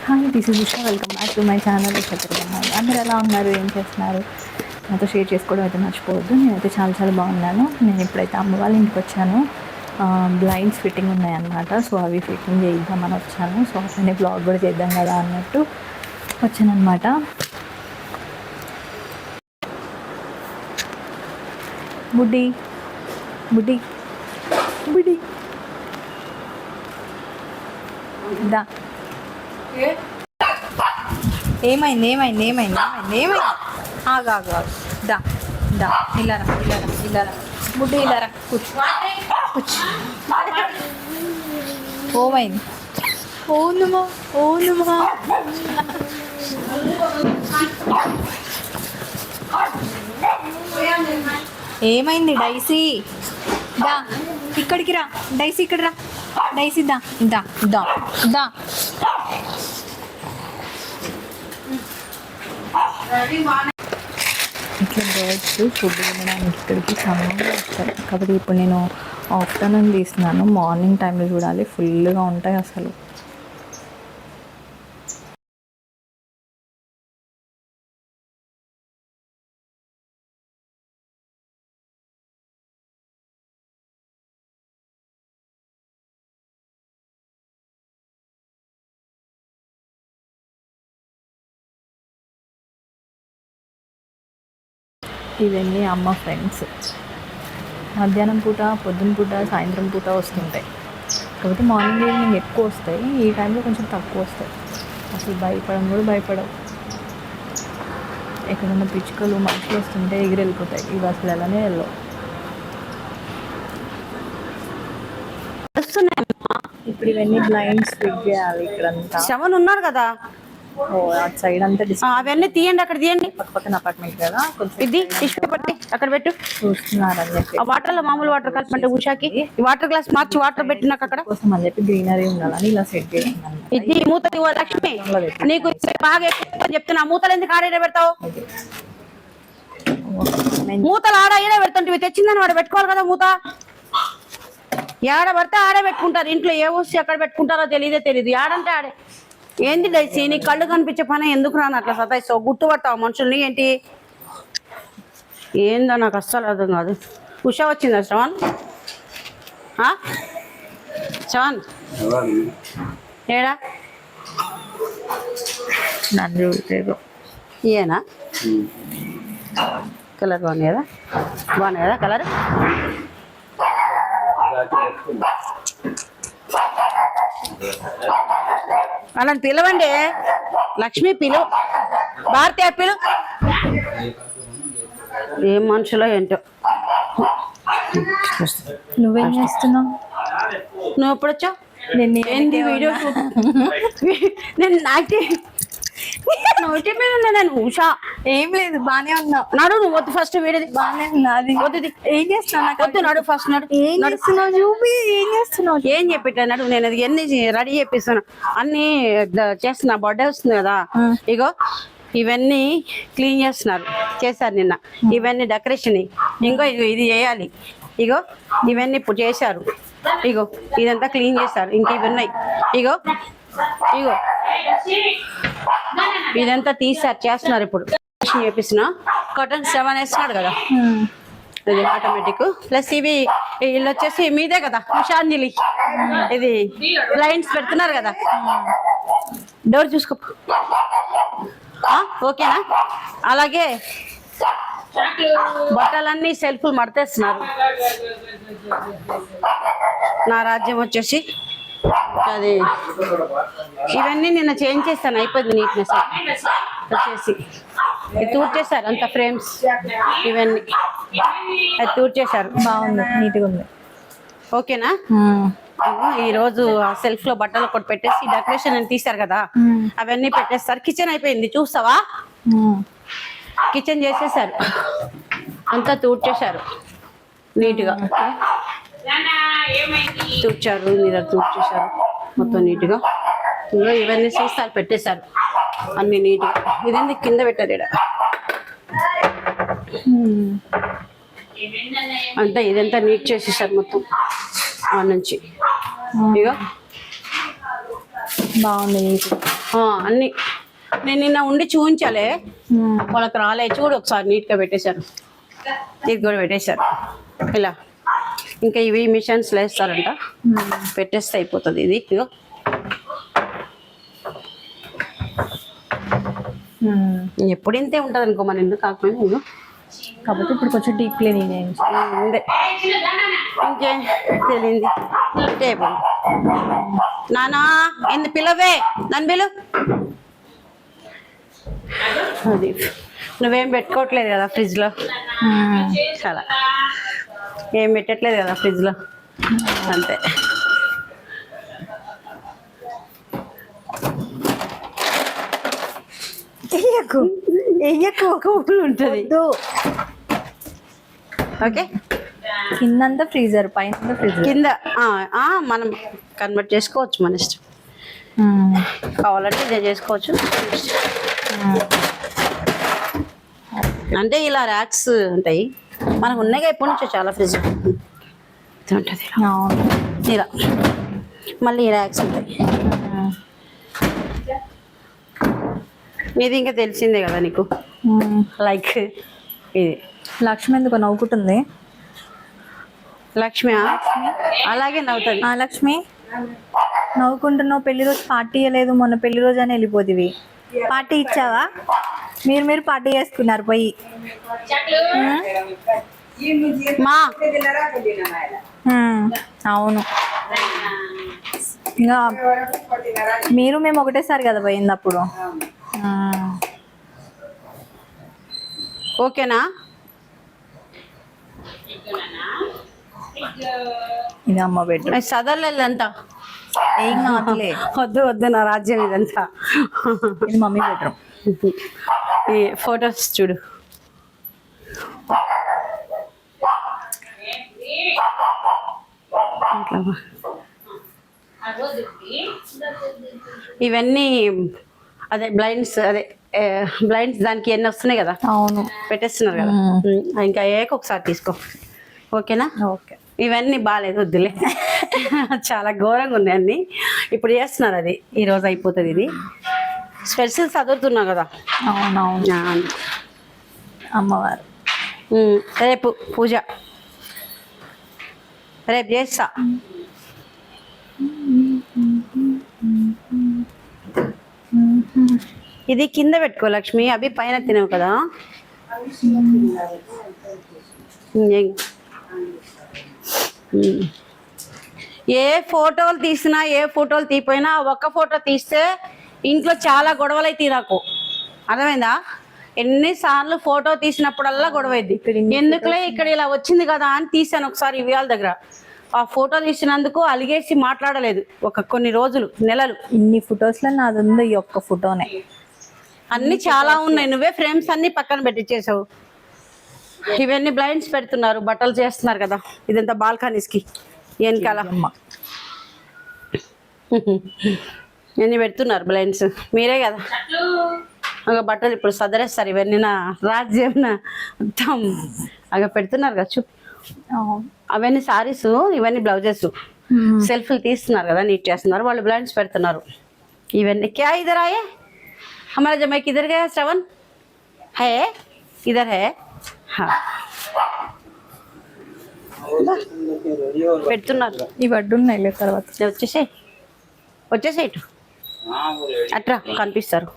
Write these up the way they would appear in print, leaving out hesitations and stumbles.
Hi, this is Usha. Welcome back to my channel Usha. అందరు ఎలా ఉన్నారు, ఏం చేస్తున్నారు? నాతో షేర్ చేసుకోవడం అయితే మర్చిపోవద్దు. నేనైతే చాలా బాగున్నాను. నేను ఇప్పుడైతే అమ్మ వాళ్ళ ఇంటికి వచ్చాను. బ్లైండ్స్ ఫిట్టింగ్ ఉన్నాయన్నమాట. సో అవి ఫిట్టింగ్ చేద్దామని వచ్చాను. సో అట్లనే బ్లాగ్ కూడా చేద్దాం కదా అన్నట్టు వచ్చానమాట. బుడ్డి బుడ్డి బుడ్డి దా. ఏమైంది ఆగా దా దా. ఇల్లారా బుడ్డి, ఇల్లారా కూర్చో. ఓమైంది. ఓనుమా ఏమైంది? డైసీ దా, ఇక్కడికి రా. డైసీ ఇక్కడ రా. డైసీ దా దా దా దా. ఇట్లా బర్డ్స్ ఫుడ్ తినడానికి ఇక్కడికి చాలా వస్తారు. కాబట్టి ఇప్పుడు నేను ఆఫ్టర్నూన్ తీస్తున్నాను. మార్నింగ్ టైంలో చూడాలి, ఫుల్గా ఉంటాయి అసలు. ఇవన్నీ అమ్మ ఫ్రెండ్స్. మధ్యాహ్నం పూట, పొద్దున పూట, సాయంత్రం పూట వస్తుంటాయి. కాకపోతే మార్నింగ్ ఈవినింగ్ ఎక్కువ వస్తాయి. ఈ టైంలో కొంచెం తక్కువ వస్తాయి. అసలు భయపడవు. ఎక్కడన్నా పిచ్చుకలు, మనుషులు వస్తుంటే ఎగిరి వెళ్ళిపోతాయి. ఇవి అసలు ఎలానే వెళ్ళవు. ఇప్పుడు ఇవన్నీ బ్లైండ్స్ ఫిట్ చేయాలి. ఇక్కడంతా శవన్ ఉన్నారు కదా, అటు సైడ్ అంతా అవన్నీ తీయండి. అక్కడ తీయండి. పక్కన అపార్ట్మెంట్ కదా, ఇది టిష్యూ పట్టి అక్కడ పెట్టు. చూస్తున్నారని చెప్పి ఆ వాటర్ లో మామూలు వాటర్ కలిపి ఉషాకి ఈ వాటర్ గ్లాస్ మార్చి వాటర్ పెట్టినాక అక్కడ కోసం అని చెప్పి గ్రీనరీ ఉండాలని ఇలా సెట్ చేస్తున్నాను. ఇది మూతలు లక్ష్మి, నీకు బాగా చెప్తున్నా. మూతలు ఎందుకు ఆడే పెడతావు? మూతలు ఆడ పెడతాంటివి. తెచ్చిందని వాడు పెట్టుకోవాలి కదా మూత. ఏడ పడితే ఆడే పెట్టుకుంటారు. ఇంట్లో ఏ వస్తే ఎక్కడ పెట్టుకుంటారో తెలియదు. ఏడంటే ఆడే. ఏంది డైసీ, నీ కళ్ళు కనిపించే పని ఎందుకు రాను అట్లా సతాయిస్తావు? గుర్తుపడతావు మనుషుల్ని ఏంటి? ఏందో నాకు అస్సలు అర్థం కాదు. ఉషా వచ్చిందా శ్రవణ్? శ్రవణ్ ఏడా? ఏనా కలర్ బాగుంది కదా కలర్. అలాని పిలవండి. లక్ష్మి పిలువు, భారతి పిలువు. ఏం మనుషులో ఏంటో. నువ్వేం చేస్తున్నావు? నువ్వు ఎప్పుడొచ్చావు? ఏంది వీడియో నేను నోటి మీద ఉన్నా. నేను ఉషా ఏం లేదు, బానే ఉన్నావు. నడు నువ్వు వద్దు. ఫస్ట్ వీడిది బానే ఉన్నది. వద్దు. ఏం చేస్తున్నా? వద్దు నడు ఫస్ట్. ఏం చేస్తున్నావు? ఏం చెప్పిట్టా నడు. నేను అది ఎన్ని రెడీ చేపిస్తాను, అన్ని చేస్తున్నా. బర్త్డే వస్తుంది కదా, ఇగో ఇవన్నీ క్లీన్ చేశారు నిన్న. ఇవన్నీ డెకరేషన్. ఇంకో ఇది చేయాలి. ఇగో ఇవన్నీ ఇప్పుడు చేశారు. ఇగో ఇదంతా క్లీన్ చేశారు. ఇంక ఇవి ఉన్నాయి. ఇగో ఇదంతా తీసారు, చేస్తున్నారు ఇప్పుడు. చేపిస్తున్నా. కటన్ 7 వేస్తున్నాడు కదా, ఇది ఆటోమేటిక్. ప్లస్ ఇవి వీళ్ళు వచ్చేసి మీదే కదా ఉషాంజలి, ఇది బ్లైండ్స్ పెడుతున్నారు కదా. డోర్ చూసుకో, ఓకేనా? అలాగే బట్టలన్నీ సెల్ఫ్లు మడతేస్తున్నారు. నా రాజ్యం వచ్చేసి అది. ఇవన్నీ నిన్న చేంజ్ చేస్తాను, అయిపోయింది నీట్నెస్ వచ్చేసి. ఇది తూర్చేశారు అంత ఫ్రేమ్స్, ఇవన్నీ అది తూర్చేశారు. బాగుంది, నీట్గా ఉంది. ఓకేనా? ఈరోజు ఆ సెల్ఫ్ లో బట్టలు ఒకటి పెట్టేసి డెకరేషన్ అని తీశారు కదా, అవన్నీ పెట్టేస్తారు. కిచెన్ అయిపోయింది, చూస్తావా? కిచెన్ చేసేసారు, అంతా తూర్చేశారు నీట్గా. తూర్చారు, మీరు తూర్చేశారు మొత్తం నీట్గా. ఇవన్నీ సీసాలు పెట్టేశారు అన్ని నీట్గా. ఇదేంది కింద పెట్టారు ఇక్కడ అంతా. ఇదంతా నీట్ చేసేసారు మొత్తం ఆ నుంచి. ఇక బాగుంది. అన్ని నేను నిన్న ఉండి చూపించాలే, వాళ్ళకి రాలే. చూడు ఒకసారి నీట్గా పెట్టేశారు, ఇది కూడా పెట్టేశారు ఇలా. ఇంకా ఇవి మిషన్స్లో వేస్తారంట, పెట్టేస్తే అయిపోతుంది. ఇది ఇగో ఎప్పుడు ఇంతే ఉంటుంది అనుకో, మన ఎందుకు కాకపోయినా. ఇగో కాకపోతే ఇప్పుడు కొంచెం డీప్ క్లీనింగ్ చేయించి ఉందే, ఇంకేం తెలియంది టేబుల్. నానా ఎందు పిల్లవే, నన్ను పిలు. అది నువ్వేం పెట్టుకోవట్లేదు కదా ఫ్రిడ్జ్లో, చాలా ఏం పెట్టట్లేదు కదా ఫ్రిడ్జ్లో, అంతే. ఒక ఊళ్ళు ఉంటుంది. ఓకే, కిందంతా ఫ్రీజర్, పైన ఫ్రిడ్జ్. కింద మనం కన్వర్ట్ చేసుకోవచ్చు మన ఇష్టం, కావాలంటే ఇదే చేసుకోవచ్చు. అంటే ఇలా ర్యాక్స్ ఉంటాయి మనకు, ఉన్నాయి ఎప్పటి నుంచో చాలా ఫ్రిడ్జ్ ఉంటుంది ఇలా. మళ్ళీ ర్యాక్స్ ఉంటాయి. ఇది ఇంకా తెలిసిందే కదా నీకు, లైక్ ఇది. లక్ష్మి ఎందుకు నవ్వుకుంటుంది? లక్ష్మి అలాగే నవ్వుతుంది. లక్ష్మి నవ్వుకుంటున్నావు, పెళ్లి రోజు పార్టీ ఇవ్వలేదు, మొన్న పెళ్లి రోజు అని వెళ్ళిపోతివి. పార్టీ ఇచ్చావా? మీరు పార్టీ చేసుకున్నారు పోయి. మా అవును, ఇంకా మీరు మేము ఒకటేసారి కదా పోయింది అప్పుడు. ఓకేనా? ఇది అమ్మ బెడ్రూమ్. సదర్లంతా ఏం కావట్లే, వద్దు వద్దు, నా రాజ్యం ఇదంతా. ఇది మమ్మీ బెడ్రూమ్. ఈ ఫొటోస్ చూడు. ఇవన్నీ అదే బ్లైండ్స్, అదే బ్లైండ్స్ దానికి ఎన్ని వస్తున్నాయి కదా. అవును, పెట్టేస్తున్నారు కదా. ఇంకా ఒకసారి తీసుకో, ఓకేనా? ఓకే. ఇవన్నీ బాగాలేదు, వద్దులే. చాలా ఘోరంగా ఉన్నాయి అన్ని. ఇప్పుడు చేస్తున్నారు, అది ఈరోజు అయిపోతుంది. ఇది స్పెషల్ చదువుతున్నా కదా. అవునవును, అమ్మవారు రేపు పూజ, రేపు చేస్తా. ఇది కింద పెట్టుకో లక్ష్మి, అవి పైన తినవు కదా. ఏ ఫోటోలు తీసినా, ఏ ఫోటోలు తీపోయినా, ఒక్క ఫోటో తీస్తే ఇంట్లో చాలా గొడవలు అయితే నాకు అర్థమైందా? ఎన్నిసార్లు ఫోటో తీసినప్పుడల్లా గొడవ అయింది. ఎందుకులే ఇక్కడ ఇలా వచ్చింది కదా అని తీసాను ఒకసారి ఇవాళ దగ్గర. ఆ ఫోటో తీసినందుకు అలిగేసి మాట్లాడలేదు కొన్ని రోజులు, నెలలు. ఇన్ని ఫొటోస్లో నాది ఉంది ఈ ఒక్క ఫోటోనే. అన్ని చాలా ఉన్నాయి, నువ్వే ఫ్రేమ్స్ అన్ని పక్కన పెట్టించేసావు. ఇవన్నీ బ్లైండ్స్ పెడుతున్నారు, బట్టలు చేస్తున్నారు కదా. ఇదంతా బాల్కనీస్కి వెనకాల ఎన్ని పెడుతున్నారు బ్లైండ్స్, మీరే కదా. బట్టలు ఇప్పుడు సదరేస్తారు. ఇవన్నీ నా రాజ్యం, మొత్తం అగా పెడుతున్నారు కదా. చూపు, అవన్నీ సారీస్, ఇవన్నీ బ్లౌజెస్. సెల్ఫ్లు తీస్తున్నారు కదా, నీట్ చేస్తున్నారు వాళ్ళు, బ్లైండ్స్ పెడుతున్నారు. ఇవన్నీ క్యా ఇధర్ ఆయే हमारा जमाई किधर गया? श्रवण है, इधर है. हाँ, పెడుతున్నారు. ఇవి అడ్డున్నాయి తర్వాత వచ్చేసే ఇటు అట్రా కనిపిస్తారు.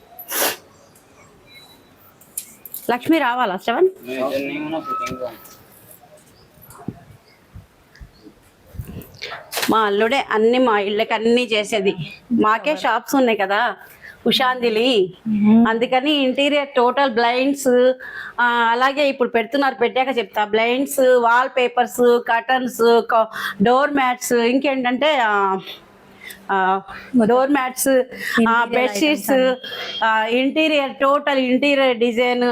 లక్ష్మి రావాలా శ్రవణ్? మా అల్లుడే అన్ని, మా ఇళ్ళకి అన్ని చేసేది. మాకే షాప్స్ ఉన్నాయి కదా ఉషాందిలి, అందుకని ఇంటీరియర్ టోటల్ బ్లైండ్స్. అలాగే ఇప్పుడు పెడుతున్నారు, పెట్టాక చెప్తా. Blinds, wall papers, curtains, door mats, ఇంకేంటంటే door mats, bedsheets, interior total interior design.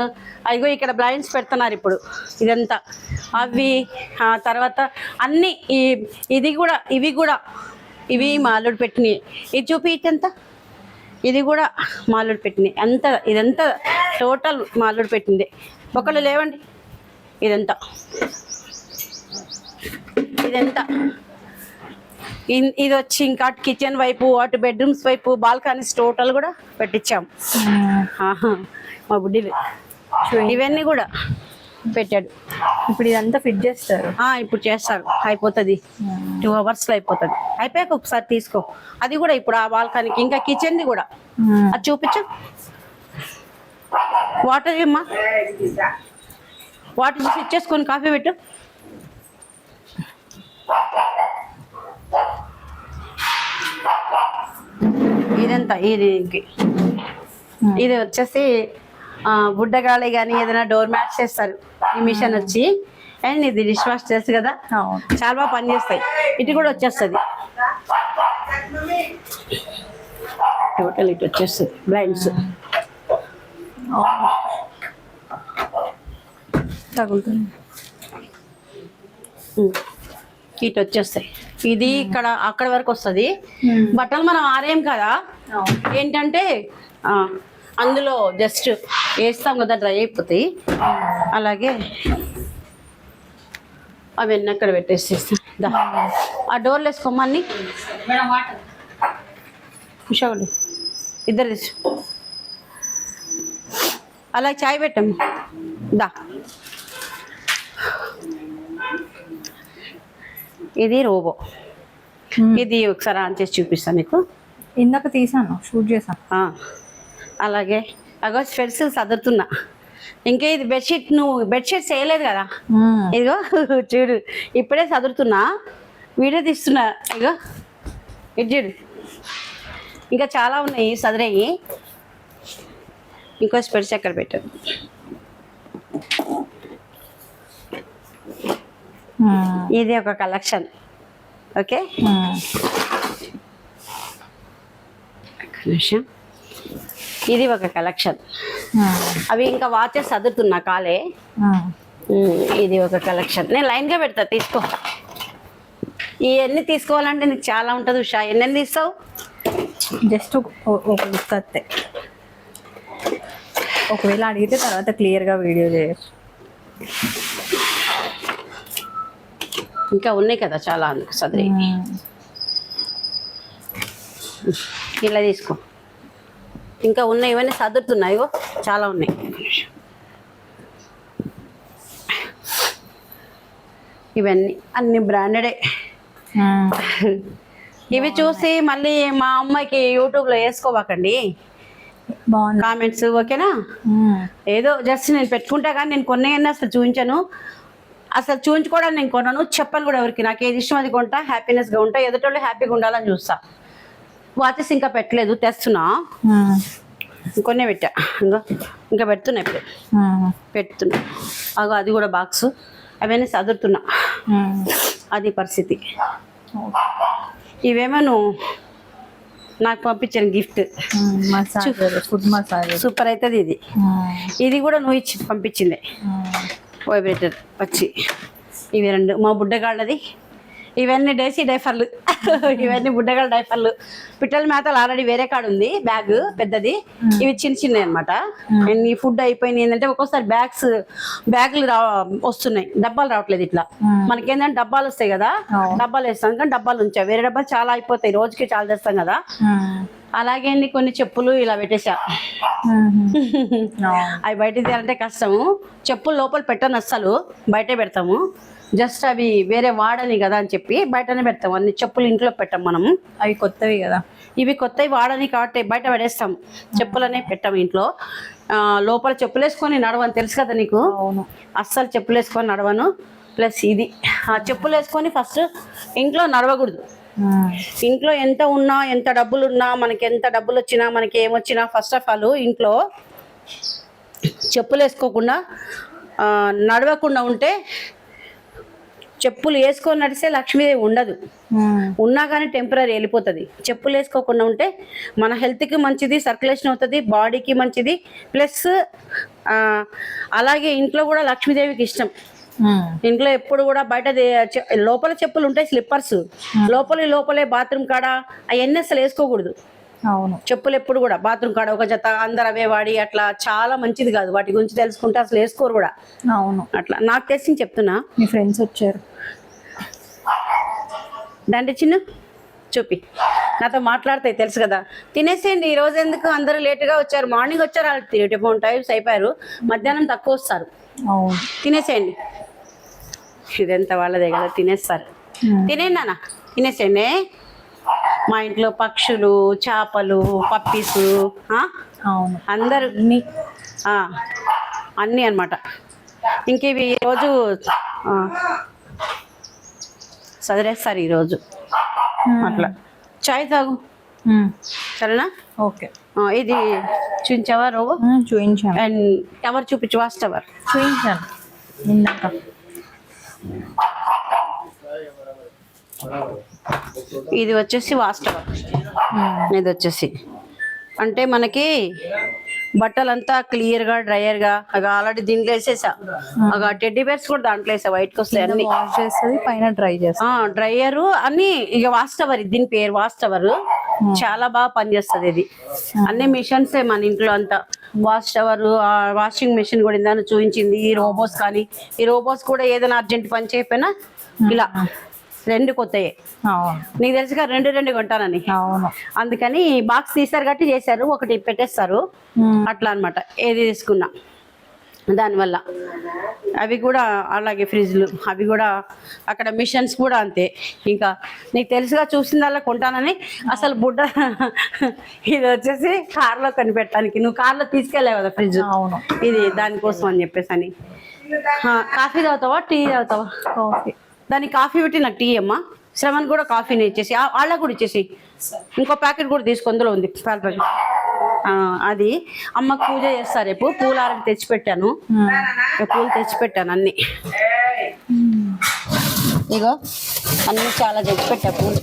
అదిగో ఇక్కడ బ్లైండ్స్ పెడుతున్నారు ఇప్పుడు ఇదంతా. అవి తర్వాత అన్ని ఇది కూడా, ఇవి మా అల్లుడు పెట్టినవి. ఇది చూపి, ఇటంతా ఇది కూడా మా అల్లుడు పెట్టింది. అంతా ఇదంతా టోటల్ మా అల్లుడు పెట్టింది. ఒకళ్ళు లేవండి, ఇదంతా ఇది వచ్చి ఇంకా అటు కిచెన్ వైపు, అటు బెడ్రూమ్స్ వైపు, బాల్కనీస్ టోటల్ కూడా పెట్టించాం. ఆహా, మా బుడ్డిలు ఇవన్నీ కూడా పెట్టాడు. ఇప్పుడు ఇదంతా ఫిట్ చేస్తారు. ఇప్పుడు చేస్తారు, అయిపోతుంది 2 hours లో అయిపోతుంది. అయిపోయాక ఒకసారి తీసుకో. అది కూడా ఇప్పుడు ఆ బాల్కనీకి, ఇంకా కిచెన్ది కూడా అది చూపించు. వాటర్ ఇమ్మా, వాటర్ స్విచ్ చేసుకొని కాఫీ పెట్టు. ఇదంతా ఇది వచ్చేసి బుడ్డగాళి కానీ ఏదైనా డోర్ మ్యాట్స్ చేస్తారు ఈ మిషన్ వచ్చి. అండ్ ఇది డిష్ వాష్ చేస్తారు కదా, చాలా బాగా పనిచేస్తాయి. ఇటు కూడా వచ్చేస్తుంది టోటల్, ఇటు వచ్చేస్తుంది బ్లైండ్స్ తగులుతుంది. ఇటు వచ్చేస్తాయి. ఇది ఇక్కడ అక్కడ వరకు వస్తుంది. బట్టలు మనం ఆరేం కదా, ఏంటంటే అందులో జస్ట్ వేస్తాం కదా, డ్రై అయిపోతాయి. అలాగే అవన్నీ అక్కడ పెట్టేసేస్తాం. ఆ డోర్లు వేసుకోమని కూర్చోండి, ఇద్దరు తీసు. అలాగే చాయ్ పెట్టాము దా. ఇది రోబో, ఇది ఒకసారి ఆన్ చేసి చూపిస్తాను నీకు. ఇందాక తీసాను, షూట్ చేశాను. అలాగే అగో స్వెట్స్ సదురుతున్నా. ఇంకా ఇది బెడ్షీట్, నువ్వు బెడ్షీట్స్ వేయలేదు కదా, ఇదిగో చూడు ఇప్పుడే సదురుతున్నా, వీడియో తీస్తున్నా. ఇగో ఇది చూడు, ఇంకా చాలా ఉన్నాయి సదిరేయి. ఇంకో స్పెట్స్ ఎక్కడ పెట్టాను. ఇది ఒక కలెక్షన్. ఓకే, నిమిషం. ఇది ఒక కలెక్షన్. అవి ఇంకా వాచెస్ చదువుతున్నా కాలే. ఇది ఒక కలెక్షన్. నేను లైన్గా పెడతా, తీసుకో. ఇవన్నీ తీసుకోవాలంటే నీకు చాలా ఉంటుంది ఉషా. ఎన్నెన్ని తీస్తావు? జస్ట్ ఒక లుక్ వస్తే, ఒకవేళ అడిగితే తర్వాత క్లియర్గా వీడియో చేయొచ్చు. ఇంకా ఉన్నాయి కదా చాలా, అందుకు సదరి. ఇలా తీసుకో. ఇంకా ఉన్నాయి, ఇవన్నీ సదురుతున్నాయి. చాలా ఉన్నాయి. ఇవన్నీ అన్ని బ్రాండెడే. ఇవి చూసి మళ్ళీ మా అమ్మాయికి యూట్యూబ్లో వేసుకోవాకండి బాగుంది కామెంట్స్, ఓకేనా? ఏదో జస్ట్ నేను పెట్టుకుంటా, కానీ నేను కొన్నాయన్నా అసలు చూపించాను. అసలు చూపించుకోవడానికి నేను కొన్నాను, చెప్పను కూడా ఎవరికి. నాకు ఏది ఇష్టం అది కొంటా, హ్యాపీనెస్గా ఉంటా, ఎదుటోళ్ళు హ్యాపీగా ఉండాలని చూస్తా. వాచెస్ ఇంకా పెట్టలేదు, తెస్తున్నా. కొన్నే పెట్టా, ఇంకా పెడుతున్నా, ఇప్పుడు పెడుతున్నా. అగో అది కూడా బాక్స్, అవన్నీ చదువుతున్నా. అది పరిస్థితి. ఇవేమో నువ్వు నాకు పంపించాను గిఫ్ట్, ఫుడ్ మసాజ్, సూపర్ అవుతుంది. ఇది కూడా నువ్వు ఇచ్చి పంపించింది, వైబ్రేటర్ వచ్చి. ఇవి 2 మా బుడ్డగాళ్ళది. ఇవన్నీ డేసీ డైఫర్లు. ఇవన్నీ బుడ్డగాళ్ళ డైఫర్లు. పిట్టల మేతలు ఆల్రెడీ వేరే కాడ ఉంది, బ్యాగ్ పెద్దది. ఇవి చిన్న చిన్నవి అనమాట. ఈ ఫుడ్ అయిపోయినాయి ఏంటంటే ఒక్కోసారి బ్యాగులు వస్తున్నాయి, డబ్బాలు రావట్లేదు. ఇట్లా మనకేంటంటే డబ్బాలు వస్తాయి కదా, డబ్బాలు వేస్తాం, కానీ డబ్బాలు ఉంచాయి. వేరే డబ్బాలు చాలా అయిపోతాయి, రోజుకి చాలా తెస్తాం కదా. అలాగే కొన్ని చెప్పులు ఇలా పెట్టేసా. అవి బయట తీయాలంటే కష్టము. చెప్పులు లోపల పెట్టను అస్సలు, బయటే పెడతాము. జస్ట్ అవి వేరే వాడని కదా అని చెప్పి బయటనే పెడతాము. అన్ని చెప్పులు ఇంట్లో పెట్టాం మనము. అవి కొత్తవి కదా, ఇవి కొత్తవి వాడని కాబట్టి బయట పడేస్తాం. చెప్పులనే పెట్టాము ఇంట్లో. లోపల చెప్పులు వేసుకొని నడవని తెలుసు కదా నీకు. అస్సలు చెప్పులు వేసుకొని నడవను. ప్లస్ ఇది చెప్పులు వేసుకొని ఫస్ట్ ఇంట్లో నడవకూడదు. ఇంట్లో ఎంత ఉన్నా, ఎంత డబ్బులు ఉన్నా, మనకి ఎంత డబ్బులు వచ్చినా, మనకి ఏమొచ్చినా, ఫస్ట్ ఆఫ్ ఆల్ ఇంట్లో చెప్పులు వేసుకోకుండా నడవకుండా ఉంటే, చెప్పులు వేసుకొని నడిస్తే లక్ష్మీదేవి ఉండదు. ఉన్నా కానీ టెంపరీ వెళ్ళిపోతుంది. చెప్పులు వేసుకోకుండా ఉంటే మన హెల్త్కి మంచిది, సర్క్యులేషన్ అవుతుంది, బాడీకి మంచిది. ప్లస్ అలాగే ఇంట్లో కూడా లక్ష్మీదేవికి ఇష్టం. ఇంట్లో ఎప్పుడు కూడా బయట లోపల చెప్పులు ఉంటాయి, స్లిప్పర్స్. లోపలే బాత్రూమ్ కాడ అవన్నీ అసలు వేసుకోకూడదు. అవును, చెప్పులు ఎప్పుడు కూడా బాత్రూమ్ కాడ ఒక జత, అందరు అవే వాడి అట్లా చాలా మంచిది కాదు. వాటి గురించి తెలుసుకుంటే అసలు వేసుకోరు కూడా. అవును, అట్లా నాకు తెలిసి చెప్తున్నా. మీ ఫ్రెండ్స్ వచ్చారు, దండి చిన్న చూపి, నాతో మాట్లాడతాయి తెలుసు కదా. తినేసేయండి, ఈ రోజు ఎందుకు అందరూ లేటుగా వచ్చారు. మార్నింగ్ వచ్చారు వాళ్ళు 4 టైమ్స్ అయిపోయారు, మధ్యాహ్నం తక్కువ వస్తారు. అవును. తినేసేయండి, ఇదంతా వాళ్ళదే కదా, తినేస్తారు. తినేయండి నాన్న, తినేసేయండి. మా ఇంట్లో పక్షులు, చేపలు, పప్పీసు, అవును, అందరు అన్నీ అన్నమాట. ఇంక ఇవి ఈరోజు చదివేస్తారు ఈరోజు. అట్లా చాయ్ తాగు, సరేనా? ఓకే. ఇది చూపించావా నువ్వు? చూపించాను. అండ్ టవర్ చూపించు, వాచ్ టవర్ చూపించాను ఇందాక. ఇది వచ్చేసి వాచ్ టవర్. ఇది వచ్చేసి అంటే మనకి బట్టలంతా క్లియర్గా డ్రైయర్గా ఆల్రెడీ దీంట్లో వేసేసా. టెడ్డీ బేర్స్ కూడా దాంట్లో వేసా, వైట్కి వస్తాయి అన్ని. వాష్ చేస్తుంది, పైన డ్రై చేస్తుంది. డ్రైయర్ అన్ని. ఇక వాచ్ టవర్, దీని పేరు వాచ్ టవర్. చాలా బాగా పనిచేస్తుంది ఇది. అన్ని మిషన్స్ మన ఇంట్లో అంతా. వాచ్ టవర్, వాషింగ్ మిషన్ కూడా ఇందాక చూపించింది. ఈ రోబోస్ కానీ, ఈ రోబోస్ కూడా ఏదైనా అర్జెంట్ పని చేయకపోయినా ఇలా 2 కొత్తయే. నీకు తెలుసుగా 2 కొంటానని. అవును. అందుకని బాక్స్ తీసారు గట్టి చేశారు, ఒకటి పెట్టేస్తారు అట్లా అన్నమాట. ఏది తీసుకున్నా దానివల్ల. అవి కూడా అలాగే ఫ్రిడ్జ్లు, అవి కూడా అక్కడ మిషన్స్ కూడా అంతే. ఇంకా నీకు తెలుసుగా చూసిందల్లా కొంటానని. అసలు బుడ్డ ఇది వచ్చేసి కార్లో కనిపెట్టడానికి. నువ్వు కార్లో తీసుకెళ్ళావు కదా ఫ్రిడ్జ్, అవును, ఇది దానికోసం అని చెప్పేసి అని. కాఫీ తాగుతావా, టీ తాగుతావా? కాఫీ. దానికి కాఫీ పెట్టి నాకు టీ అమ్మా. శ్రవణ్ కూడా కాఫీని ఇచ్చేసి, వాళ్ళకు కూడా ఇచ్చేసి. ఇంకో ప్యాకెట్ కూడా తీసుకు, అందులో ఉంది పాల ప్యాకెట్. అది అమ్మకు పూజ చేస్తారు రేపు. పూలారకి తెచ్చిపెట్టాను, పూలు తెచ్చిపెట్టాను అన్ని. ఇగో అన్ని చాలా తెచ్చిపెట్టా పూలు.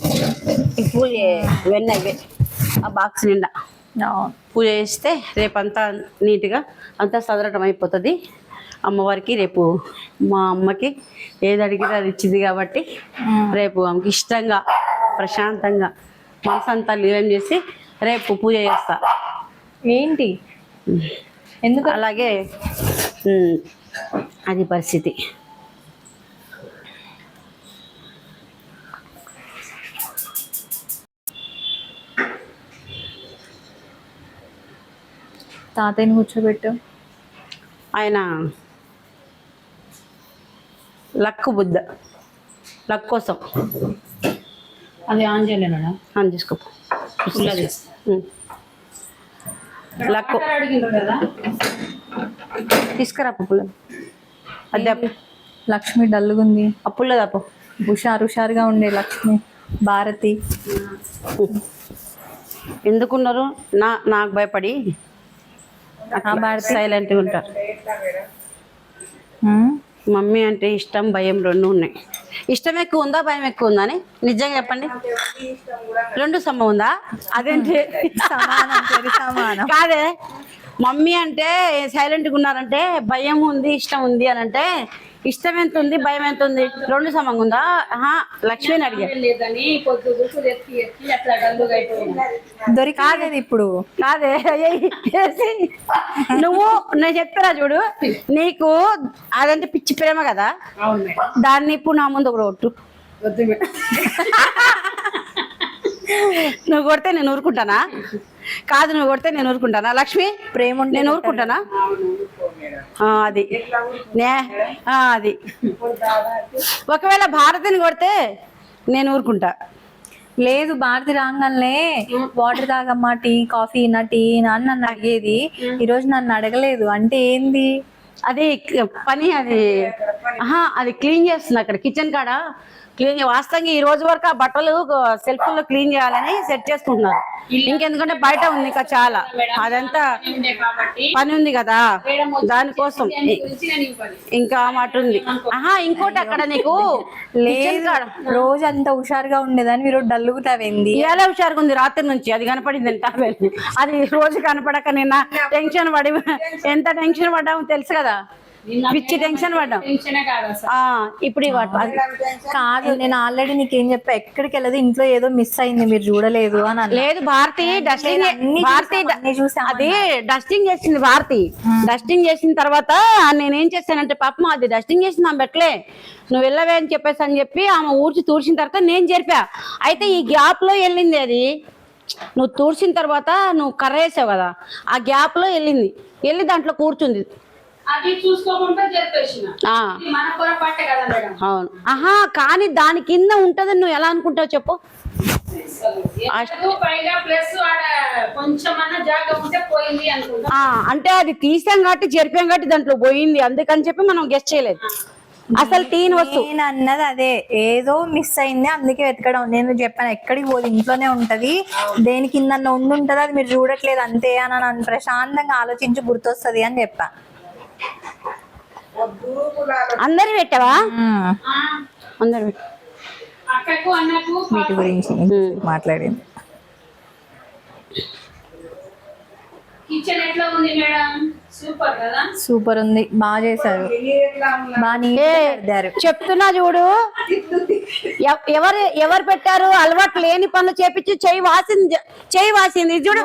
ఈ పూలు ఇవన్నీ అవే ఆ బాక్స్ నిండా. పూజ చేస్తే రేపంతా నీట్గా అంతా సదరటం అయిపోతుంది. అమ్మవారికి రేపు మా అమ్మకి ఏది అడిగితే అది ఇచ్చింది కాబట్టి రేపు ఆమెకి ఇష్టంగా ప్రశాంతంగా మనసంతా లీలం చేసి రేపు పూజ చేస్తా. ఏంటి ఎందుకు అలాగే అది పరిస్థితి. తాతయ్యని కూర్చోబెట్టు. ఆయన లక్కు బుద్ధ, లక్ కోసం. అది ఆన్ చేయలేనా? ఆన్ చేసుకో. లక్కు తీసుకురా పుల్ల. అదే లక్ష్మి డల్లుగుంది. అప్పుల్లో దాపు. హుషారుగా ఉండే లక్ష్మి, భారతి ఎందుకున్నారు? నాకు భయపడి సైలెంట్గా ఉంటారు. మమ్మీ అంటే ఇష్టం, భయం 2 ఉన్నాయి. ఇష్టం ఎక్కువ ఉందా, భయం ఎక్కువ ఉందా అని నిజంగా చెప్పండి. 2 సమ ఉందా? అదేంటి సమానం కాదే. మమ్మీ అంటే సైలెంట్గా ఉన్నారంటే భయం ఉంది, ఇష్టం ఉంది అని అంటే ఇష్టం ఎంత ఉంది, భయం ఎంత ఉంది? 2 సమంగా ఉందా? లక్ష్మిని అడిగారు. దొరికాలేదు ఇప్పుడు. కాదే నువ్వు నేను చెప్తారా చూడు, నీకు అదంటే పిచ్చి ప్రేమ కదా, దాన్ని ఇప్పుడు నా ముందు ఒకటి ఒట్టు. నువ్వు కొడితే నేను ఊరుకుంటానా? కాదు, నువ్వు కొడితే నేను ఊరుకుంటానా? లక్ష్మి ప్రేమ నేను ఊరుకుంటానా? అది అది ఒకవేళ భారతిని కొడితే నేను ఊరుకుంటా. లేదు, భారతి రాగానే వాటర్ తాగమ్మా, టీ కాఫీ నా టీ అని నన్ను అడిగేది. ఈరోజు నన్ను అడగలేదు అంటే ఏంది? అది పని, అది క్లీన్ చేస్తుంది అక్కడ కిచెన్ కాడ. క్లీన్ వాస్తవంగా ఈ రోజు వరకు ఆ బట్టలు సెల్ఫ్లో క్లీన్ చేయాలని సెట్ చేసుకుంటున్నారు. ఇంకెందుకంటే బయట ఉంది ఇంకా చాలా, అదంతా పని ఉంది కదా దానికోసం. ఇంకా మాట ఉంది. ఇంకోటి అక్కడ నీకు లేదు, రోజు అంత హుషారుగా ఉండేదాన్ని ఈరోజు డల్లుగుతావేంది? ఎలా హుషారుగా ఉంది? రాత్రి నుంచి అది కనపడింది అంట. అది రోజు కనపడక నిన్న టెన్షన్ పడి ఎంత టెన్షన్ పడ్డామో తెలుసు కదా. పిచ్చి టెన్షన్ పడ్డాం. టెన్షనే కాదు అసలు. ఇప్పుడు కాదు, నేను ఆల్రెడీ నీకేం చెప్పా, ఎక్కడికి వెళ్ళదు, ఇంట్లో ఏదో మిస్ అయింది మీరు చూడలేదు అని అన్నా. లేదు భారతి డస్టింగ్, అన్ని భారతి చూసాం, అన్ని చూసాం అది డస్టింగ్ చేసింది భారతి. డస్టింగ్ చేసిన తర్వాత నేనేం చేశానంటే పాపం అది డస్టింగ్ చేసింది ఆమె పెట్టలే, నువ్వు వెళ్ళవే అని చెప్పేసి అని చెప్పి ఆమె ఊడ్చి తూడ్చిన తర్వాత నేను జరిపా. అయితే ఈ గ్యాప్ లో వెళ్ళింది అది, నువ్వు తూడ్చిన తర్వాత నువ్వు కర్ర వేసావు కదా, ఆ గ్యాప్ లో వెళ్ళి దాంట్లో కూర్చుంది. అది చూసుకోకుండా చెప్పేసిన ఆ, మన పొరపాటే కదా మేడం. అవును. ఆహా, కానీ దాని కింద ఉంటదని నువ్వు ఎలా అనుకుంటావు చెప్పు. ఎందుకు పైగా ప్లస్ ఆడ కొంచెమన్నా జాగా ఉంటే పోయింది అనుకుంటా. అంటే అది తీసాం కాబట్టి జరిపాం కాబట్టి దాంట్లో పోయింది, అందుకని చెప్పి మనం గెస్ట్ చేయలేదు. అసలు టీన్ వస్తువు నేను అన్నది అదే, ఏదో మిస్ అయింది అందుకే వెతకడం. నేను చెప్పాను ఎక్కడికి పోదు, ఇంట్లోనే ఉంటది, దేని కింద ఉండుంటది, అది మీరు చూడట్లేదు అంతే అని నన్ను ప్రశాంతంగా ఆలోచించి గుర్తొస్తుంది అని చెప్పా. అందరు పెట్టావా? అందరు అక్కకు అన్నకు వీటి గురించి మాట్లాడింది. కిచెన్ ఎట్లా ఉంది మేడం? సూపర్ కదా. సూపర్ ఉంది, బాగా చేశారు, బాగా నీట్గా చెప్తున్నా చూడు. ఎవరు పెట్టారు? అలవాటు లేని పనులు చేపించి చెయ్యి వాసింది చూడు.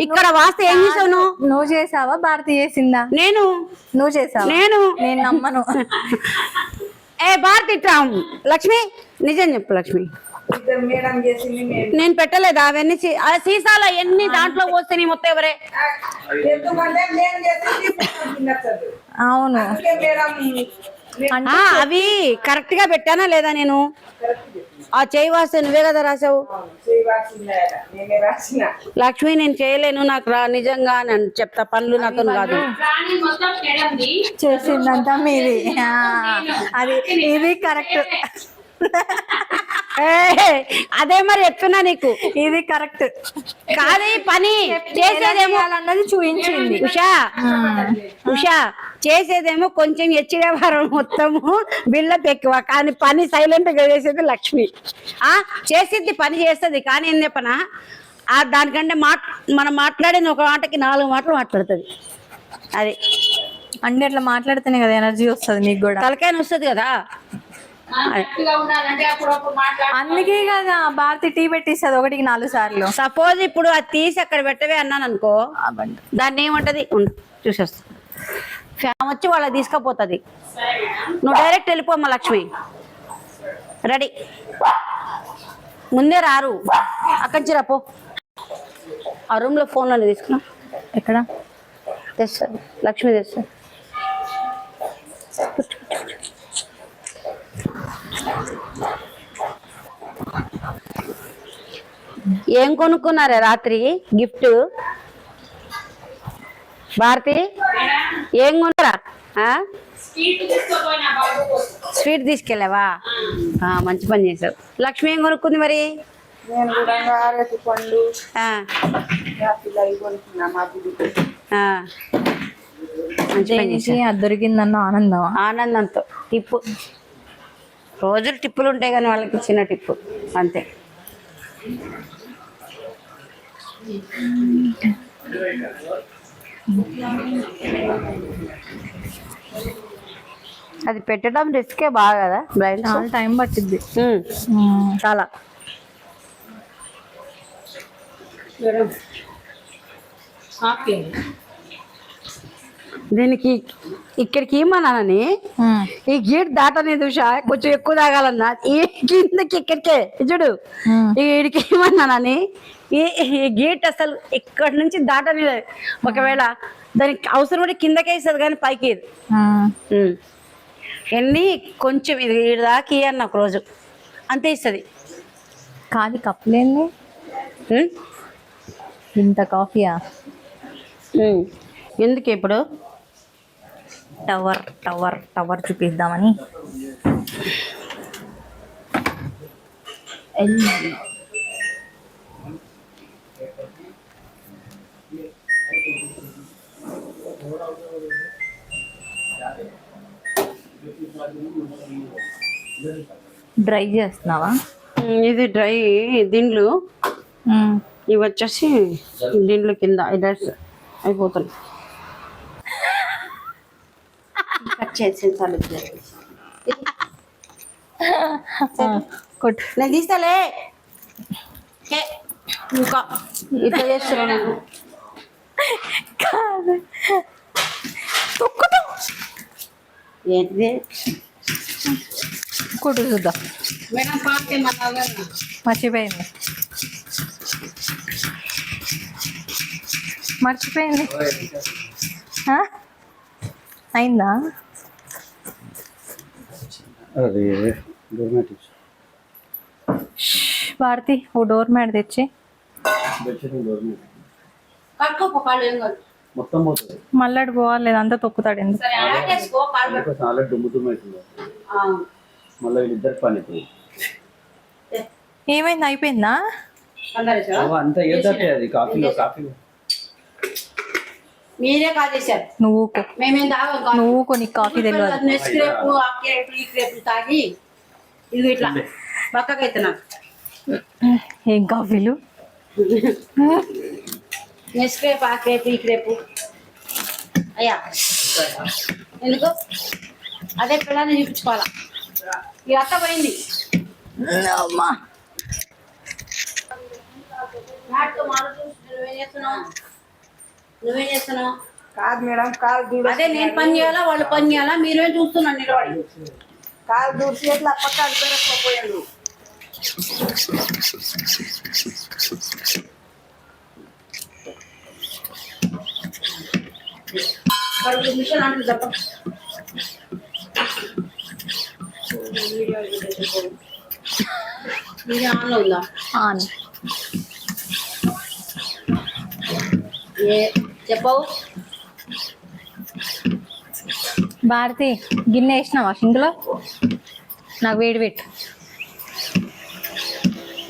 ఇక్కడ వాస్తే ఏం చేసావు నువ్వు చేసావా భారతి చేసిందా? నువ్వు చేసావా? నేను నమ్మను. భారతి ఇట్లా లక్ష్మి నిజం చెప్పు లక్ష్మి, నేను పెట్టలేదు అవన్నీ. సీసాలు ఎన్ని దాంట్లో పోస్తే నీ మొత్తం ఎవరే? అవును, అవి కరెక్ట్ గా పెట్టానా లేదా? నేను ఆ చేయి వాస్తే నువ్వే కదా రాసావు. లక్ష్మి నేను చేయలేను, నాకు నిజంగా నేను చెప్తా, పనులు నాతో కాదు. చేసిందంతా మీది, అది ఇది కరెక్ట్. అదే మరి చెప్తున్నా నీకు, ఇది కరెక్ట్ కాదు. పని చేసేదేమో అన్నది చూపించింది ఉషా, చేసేదేమో కొంచెం హెచ్చరి వ్యవహారం మొత్తము బిల్డప్ ఎక్కువ, కానీ పని సైలెంట్ గా చేసేది లక్ష్మి. చేసేది పని చేస్తుంది, కానీ ఏం చెప్పనా దానికంటే మనం మాట్లాడిన ఒక మాటకి 4 మాటలు మాట్లాడుతుంది. అది అంటే అట్లా మాట్లాడితేనే కదా ఎనర్జీ వస్తుంది, మీకు కూడా తలకాయన వస్తుంది కదా. అందుకే కదా భారతి టీ పెట్టిస్తుంది 1కి 4 సార్లు. సపోజ్ ఇప్పుడు అది తీసి అక్కడ పెట్టవే అన్నాను అనుకో, దాన్ని ఏమంటది చూసేస్తా, ఫ్యామ్ వచ్చి వాళ్ళకి తీసుకపోతుంది. నువ్వు డైరెక్ట్ వెళ్ళిపోమ్మా లక్ష్మి, రెడీ. ముందే రారు, అక్కడి నుంచి రాపో. ఆ రూమ్ లో ఫోన్లో తీసుకున్నా, ఎక్కడ తెస్తుంది లక్ష్మి, తెస్తుంది. ఏం కొనుక్కున్నారే రాత్రి గిఫ్ట్? భారతి ఏం కొన్నారా? స్వీట్ తీసుకెళ్ళావా? మంచి పని చేసావు. లక్ష్మి ఏం కొనుక్కుంది మరి? దొరికిందన్న ఆనందంతో టిప్పు, రోజులు టిప్పులు ఉంటాయి కానీ వాళ్ళకి చిన్న టిప్పు అంతే. అది పెట్టడం రిస్కే బాగా కదా, బ్లైండ్ చాలా టైం పట్టింది చాలా. దీనికి ఇక్కడికి ఏమన్నానని ఈ గేట్ దాటనేది ఉషా, కొంచెం ఎక్కువ తాగాలన్నా ఈ కిందకి ఇక్కడికే చూడు, ఈడికి ఏమన్నానని ఈ గేట్ అసలు ఇక్కడ నుంచి దాటనేది. ఒకవేళ దానికి అవసరం ఉంటే కిందకే ఇస్తుంది కానీ పైకి ఎన్ని కొంచెం ఇది ఈడు దాకా ఇయ్యాను నాకు రోజు అంతే ఇస్తుంది. కాదు కప్పులేంది ఇంత కాఫీయా? ఎందుకు ఇప్పుడు టవర్ టవర్ టవర్ చూపిద్దామని. డ్రై చేస్తున్నావా? ఇది డ్రై దిండ్లు, ఇవి వచ్చేసి దిండ్లు కింద డ్రెస్ అయిపోతుంది. కట్ చేసి కొట్టు. నేను తీస్తాలే ఇంకా ఇట్లా చేస్తున్నాను నేను. కాదు తొక్కుతాం. ఏంటిది కొట్టు చూద్దాం. మేడం పాటే మన మర్చిపోయింది మర్చిపోయింది. ఆ? అయిందా? అది డోర్మేట్ భారతి ఓ డోర్ మ్యాట్ తెచ్చి బెడ్షీట్ డోర్మేట్ కట్టుకోపో కాళ్ళు ఏం కాదు. మొత్తం పోతుంది. మళ్ళీ పోవాలి అదంతా తొక్కుతాడు ఎందుకు? సరే ఆడేసుకో కాళ్ళు పెట్టు. చాలా దుమ్ముతున్నట్టుంది. మళ్ళీ వీళ్ళిద్దరు పని ఇప్పుడు ఏమైంది? అయిపోయిందా? అంతా ఏదంటే అది కాఫీలో మీరే కాల్ చేశారు, నువ్వు మేమేం తాగాం కాఫీ. నువ్వు కొని కాఫీ తెలియదు. నెక్స్ట్ రేపు ఆ క్రేపు ఈ క్రేపు తాగి ఇది ఇట్లా పక్కకైతే నాకు ఏం కాఫీలు? నెక్స్ట్ రేపు ఆ క్రేపు ఈ క్రేపు అయ్యా ఎందుకు అదే పిల్లల్ని చూపించుకోవాలా. ఈ అత్త పోయింది అమ్మా నాటుతో నువ్వేం చేస్తున్నావు? నువ్వేం చేస్తున్నావు? కాదు మేడం, కాలు దూడ అదే నేను పని చేయాలా వాళ్ళు పని చేయాలా? మీరేం చూస్తున్నాను నిలబడి. కాలు దూడ్చి ఎట్లా పక్కన పెరగకపోయాడు. కడుపు మిషన్ అంటే తప్ప వీడియో ఆన్లో ఉందా? ఆన్. ఏ చెప్పవు? భారతి గిన్నె వేసినావా సింక్లో? నాకు వేడి పెట్టు.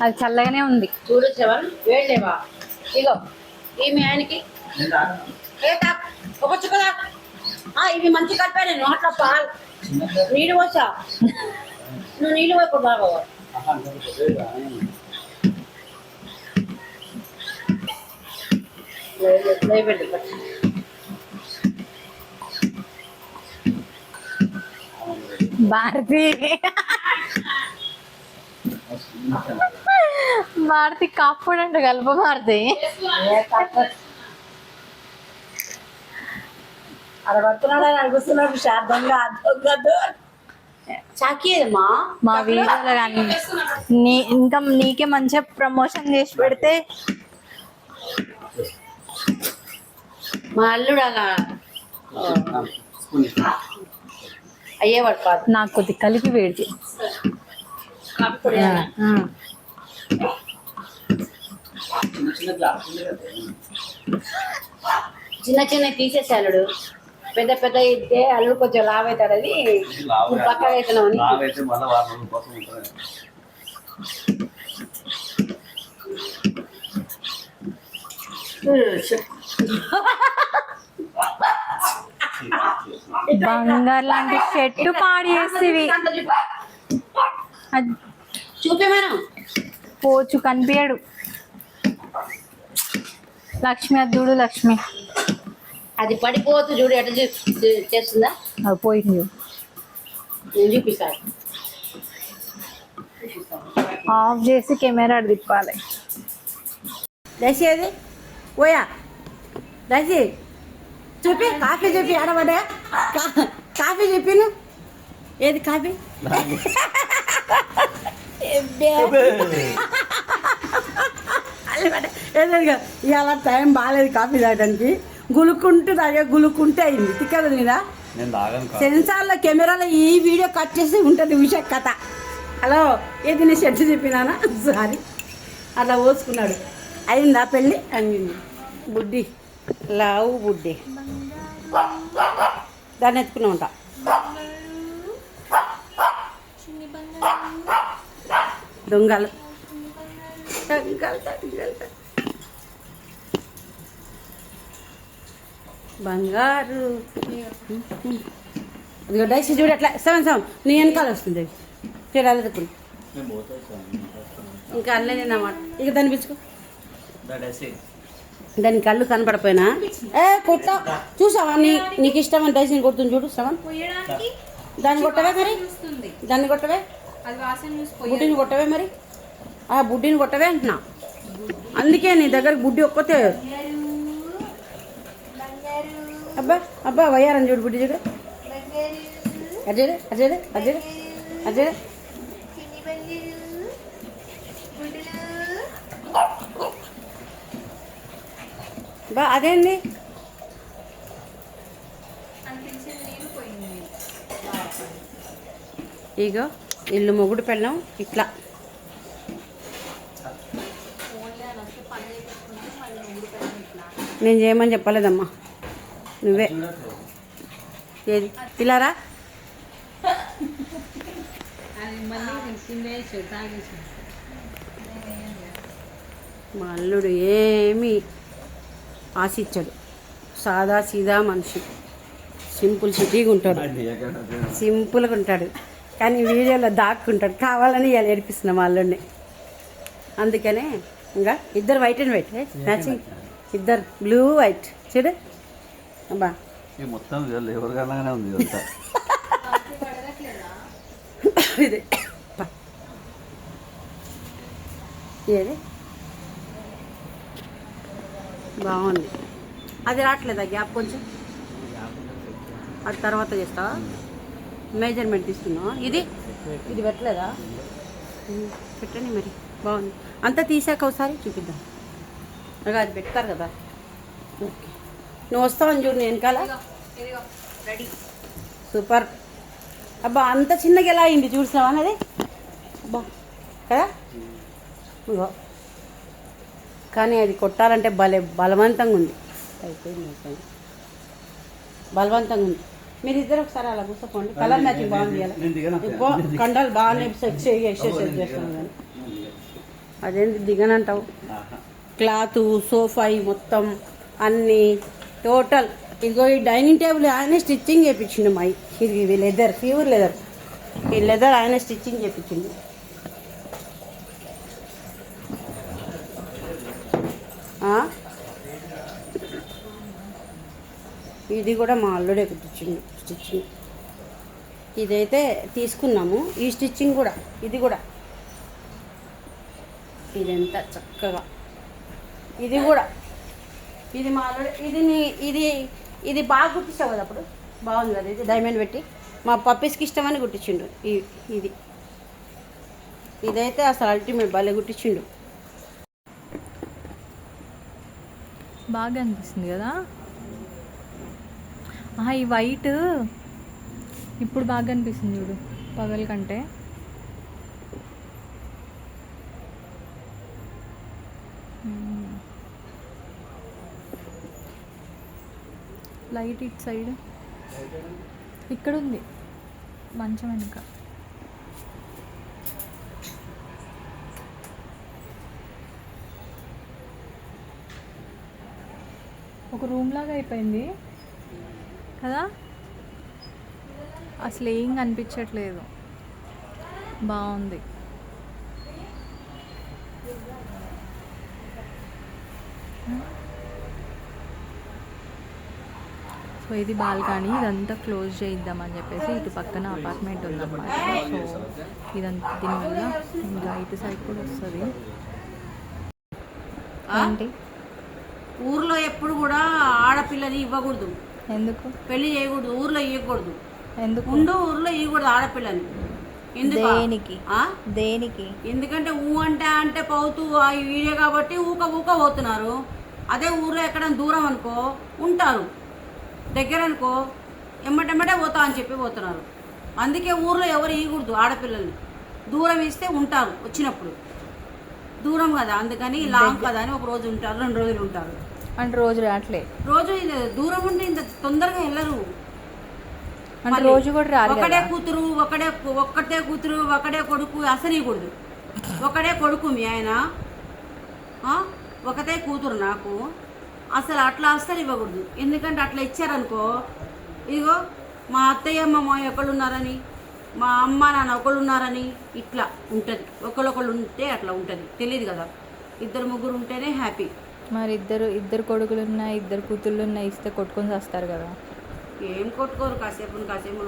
అది చల్లగానే ఉంది. చూడు శవన్ వేడలేవా? ఇగో ఈమె ఆయనకి ఒక చుక్కదా ఇవి మంచి కలిపా. నేను అట్లా పాలు నీళ్ళు పోసా. నువ్వు నీళ్ళు పోయి బాగా భారతి భారతి కాపుడు అంటే కలప భారతి. అలా పడుతున్నాడు అని అడుగుతున్నాడు. శార్థంగా అర్థం చాకేదమ్మా మా వీడియోలో కానీ ఇంకా నీకే మంచిగా ప్రమోషన్ చేసి పెడితే. మా అల్లుడు అలా అయ్యేవాడు కాదు. నాకు కొద్ది కలిపి వేడి. చిన్న చిన్న తీసేసి అల్లుడు, పెద్ద పెద్ద ఇస్తే అల్లుడు కొంచెం లావ్ అవుతాడు. అది పక్కగా అవుతున్నావు నావైతే మళ్ళీ 4 రోజుల కోసం ఉంటుంది. బంగారు లాంటి చెట్టు పాడు చేసేవి. చూపేమను పోచు కనిపించాడు. లక్ష్మి అద్దుడు లక్ష్మి అది పడిపోతూ చూడు ఎట్లా చేస్తుందా. అది పోయింది. నేను చూపిస్తాను. ఆఫ్ చేసి కెమెరా తిప్పాలి. దయచేది పోయా దయచే చూపి కాఫీ చూపి ఆడబడా కాఫీ చెప్పిను. ఏది కాఫీ? ఇవాళ టైం బాగాలేదు కాఫీ తాగడానికి. గులుక్కుంటూ గులుక్కుంటే అయింది తిక్కదు మీద. నేను తాగను. సెన్సార్లో కెమెరాలో ఈ వీడియో కట్ చేసి ఉంటుంది విషయ కథ. హలో ఏది నీ షర్ట్ చెప్పినానా? సారీ అట్లా పోసుకున్నాడు. అయిందా పెళ్ళి? అయింది. బుడ్డి లావు బుడ్డి దాన్ని ఎత్తుకున్నా ఉంటా. దొంగలు బంగారు అదిగో డైసీ చూడు అట్లా 7 నీ వెనకాల వస్తుంది. చూడాలి ఇంకా అనలేదు అన్నమాట. ఇక దాన్ని పిలుచుకో. దాని కళ్ళు కనపడిపోయినా కొట్ట చూసావా నీకు ఇష్టం అంటే నేను కొడుతుంది చూడు శ్రవణ్ దాన్ని కొట్టవే మరి దాన్ని కొట్టవే బుడ్డిని కొట్టవే మరి ఆ బుడ్డిని కొట్టవే అంటున్నా అందుకే నీ దగ్గర బుడ్డి ఒక్కతే అబ్బా అబ్బా వయ్యారని చూడు బుడ్డి చూడు అజయ్ అజయ్ అజయ్ అజయ్ బా అదేంది ఇగో ఇల్లు మొగుడు పెళ్ళాం ఇట్లా నేను చేయమని చెప్పలేదమ్మా నువ్వే ఏది పిల్లారా మా అల్లుడు ఏమీ ఆశించాడు సాదా సీదా మనిషి సింపుల్ సిటీగా ఉంటాడు సింపుల్గా ఉంటాడు కానీ వీడియోలో దాక్కుంటాడు కావాలని ఇలా ఏడిపిస్తున్నాం మా అల్లుడిని అందుకనే ఇంకా ఇద్దరు వైట్ అండ్ వైట్ మ్యాచింగ్ ఇద్దరు బ్లూ వైట్ చూడు అబ్బా మొత్తం ఎవరికైనా ఉంది ఇది ఏది బాగుంది అది రావట్లేదా గ్యాప్ కొంచెం అది తర్వాత చేస్తావా మెజర్మెంట్ తీసుకున్నావా ఇది ఇది పెట్టలేదా పెట్టండి మరి బాగుంది అంతా తీసాక ఒకసారి చూపిద్దాం అలా అది పెడతారు కదా ఓకే నువ్వు వస్తావని చూడు నేను వెనకాల రెడీ సూపర్ అబ్బా అంత చిన్నగా ఎలా అయింది చూసావా అనేది అబ్బా కదా ఇగో కానీ అది కొట్టాలంటే బలవంతంగా ఉంది అయిపోయింది బలవంతంగా ఉంది మీరు ఇద్దరు ఒకసారి అలా కూర్చోపోండి కలర్ మ్యాచింగ్ బాగుంది ఇప్పుడు కండలు బాగానే ఎక్సర్సైజ్ చేస్తాను కానీ అదేంటి దిగనంటావు క్లాత్ సోఫా మొత్తం అన్నీ టోటల్ ఇదిగో ఈ డైనింగ్ టేబుల్ ఆయన స్టిచ్చింగ్ చేయించిండు మా ఇది లెదర్ ప్యూర్ లెదర్ ఈ లెదర్ ఆయన స్టిచ్చింగ్ చేయించిండు ఇది కూడా మా అల్లుడే కుట్టించిండు స్టిచ్చింగ్ ఇదైతే తీసుకున్నాము ఈ స్టిచ్చింగ్ కూడా ఇది కూడా ఇదంతా చక్కగా ఇది కూడా ఇది మా అల్లుడే ఇది బాగా కుట్టించావు కదా అప్పుడు బాగుంది కదా ఇది డైమండ్ పెట్టి మా పప్పీస్కి ఇష్టమని కుట్టించిండు ఇదైతే అసలు అల్టిమేట్ భలే కుట్టించిండు బాగా అనిపిస్తుంది కదా ఈ వైట్ ఇప్పుడు బాగా అనిపిస్తుంది చూడు పగల కంటే లైట్ ఇట్ సైడ్ ఇక్కడ ఉంది మంచం వెనుక ఒక రూమ్ లాగా అయిపోయింది కదా అసలు ఏం కనిపించట్లేదు బాగుంది సో ఇది బాల్కనీ ఇదంతా క్లోజ్ చేయిద్దామని చెప్పేసి ఇటు పక్కన అపార్ట్మెంట్ ఉందన్నమాట సో ఇదంతా దీనివల్ల ఇంకా ఇటు సైడ్ కూడా వస్తుంది ఏంటి ఊర్లో ఎప్పుడు కూడా ఆడపిల్లని ఇవ్వకూడదు ఎందుకు పెళ్లి చేయకూడదు ఊర్లో ఇవ్వకూడదు ఎందుకు ఊర్లో ఇవ్వకూడదు ఆడపిల్లని దేనికి దేనికి ఎందుకంటే అంటే పోతూ ఈ వీడియో కాబట్టి ఊక పోతున్నారు అదే ఊర్లో ఎక్కడ దూరం అనుకో ఉంటారు దగ్గర అనుకో ఎమ్మటెమ్మటే పోతా అని చెప్పి పోతున్నారు అందుకే ఊర్లో ఎవరు ఇవ్వకూడదు ఆడపిల్లల్ని దూరం ఇస్తే ఉంటారు వచ్చినప్పుడు దూరం కదా అందుకని లాంగ్ కదా అని ఒక రోజు ఉంటారు 2 రోజులు ఉంటారు అంటే రోజు రావట్లే రోజు దూరం ఉంటే ఇంత తొందరగా వెళ్ళరు అంటే రోజు కూడా రాదు ఒకటే కూతురు ఒకటే కొడుకు అసలు ఇవ్వకూడదు ఒకడే కొడుకు మీ ఆయన ఒకటే కూతురు నాకు అసలు అట్లా అస్సలు ఇవ్వకూడదు ఎందుకంటే అట్లా ఇచ్చారనుకో ఇదిగో మా అత్తయ్య మా ఒకళ్ళు ఉన్నారని మా అమ్మ నాన్న ఒకళ్ళు ఉన్నారని ఇట్లా ఉంటుంది ఒకళ్ళు ఉంటే అట్లా ఉంటుంది తెలియదు కదా 2 ముగ్గురు ఉంటేనే హ్యాపీ మరి ఇద్దరు కొడుకులు ఉన్నాయి, ఇద్దరు కూతుళ్ళు ఉన్నాయి, ఇస్తే కొట్టుకొని వస్తారు కదా. ఏం కొట్టుకోరు, కాసేపు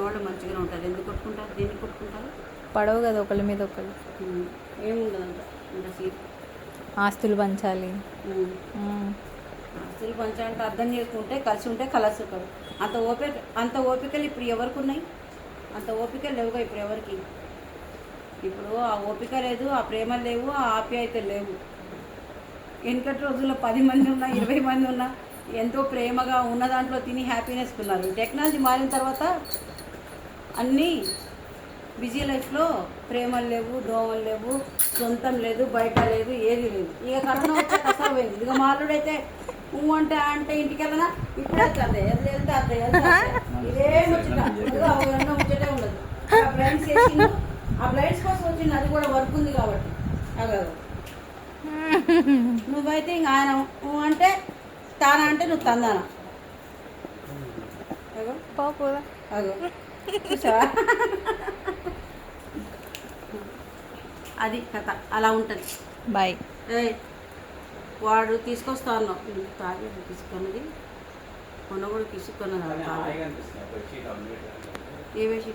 వాళ్ళు మంచిగానే ఉంటారు. ఎందుకు కొట్టుకుంటారు, దేనికి కొట్టుకుంటారు? పడవు కదా ఒకళ్ళ మీద ఒకళ్ళు. ఏముండదంట ఇంకా సీట్. ఆస్తులు పంచాలి. ఆస్తులు పంచాలంటే అర్థం చేసుకుంటే కలిసి ఉంటే కలసుతారు. అంత ఓపికలు ఇప్పుడు ఎవరికి ఉన్నాయి? అంత ఓపికలు లేవుగా ఇప్పుడు ఎవరికి. ఇప్పుడు ఆ ఓపిక లేదు, ఆ ప్రేమలు లేవు, ఆ ఆప్యాయతలు లేవు. వెనకటి రోజుల్లో 10 మంది ఉన్నా 20 మంది ఉన్నా ఎంతో ప్రేమగా ఉన్న దాంట్లో తిని హ్యాపీనెస్ ఉన్నారు. టెక్నాలజీ మారిన తర్వాత అన్నీ బిజీ లైఫ్లో ప్రేమలు లేవు, దోమలు లేవు, సొంతం లేదు, బయట లేదు, ఏది లేదు. ఇక కరోనా వచ్చే కసరు పోయింది. ఇక మాలుడైతే అంటే ఇంటికి వెళ్ళనా ఇప్పుడు వెళ్తాంటే వెళ్తే ఇదేం ముచ్చటే ఉండదు. ఆ బ్లైండ్స్ వేసిండు, ఆ బ్లైండ్స్ కోసం వచ్చింది, అది కూడా వర్క్ ఉంది కాబట్టి. అగో నువ్వైతే ఇంక ఆయన అంటే తానా అంటే నువ్వు తందానా. అగో అగో చూసావా, అది కథ అలా ఉంటుంది. బాయ్. వాడు తీసుకొస్తా అన్నావు తాగి తీసుకున్నది, మొన్న కూడా తీసుకున్నది. ఏవేసి